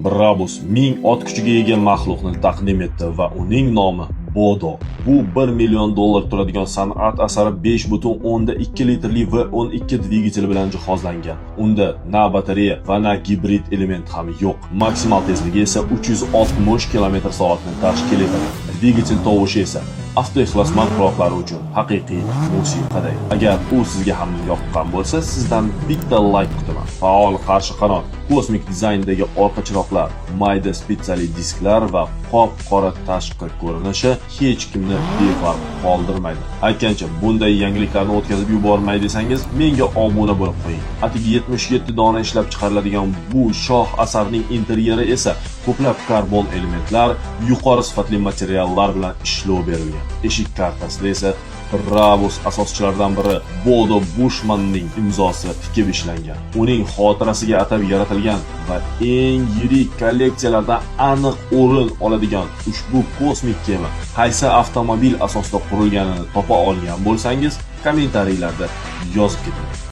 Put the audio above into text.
Brabus 1000 ot kuchiga ega maxluqni taqdim etdi va uning nomi Bodo. Bu $1 million turadigan san'at asari 5.2 litrli V12 dvigatel bilan jihozlangan. Unda na batareya va na gibrid element ham yo'q. Maksimal tezligi esa 360 km/s ni tashkil etadi. Dvigatel tovushi esa avtoixlosmon quloqlari uchun haqiqiy musiqaday. Agar u sizga ham yoqqan bo'lsa, sizdan bitta like kutaman. Faol qarshi qanot, kosmik dizayndagi orqa chiroqlar, mayda spetsali disklar va qop-qora tashqi ko'rinishi hech kimni befarq qoldirmaydi. Aytgancha, bunday yangiliklarni o'tkazib yubormay desangiz, menga obuna bo'lib qo'ying. Atigi 77 dona ishlab chiqariladigan bu shoh asarning interyeri esa ko'plab karbon elementlar, yuqori sifatli materiallar bilan ishlov berilgan. Eshik kartasida esa Brabus asoschilaridan biri Bodo Bushmanning imzosi tikib ishlangan. Uning xotirasiga atab yaratilgan va eng yirik kolleksiyalardan aniq o'rin oladigan ushbu kosmik kema qaysi avtomobil asosida qurilganini topa olgan bo'lsangiz, kommentariylarda yozib keting.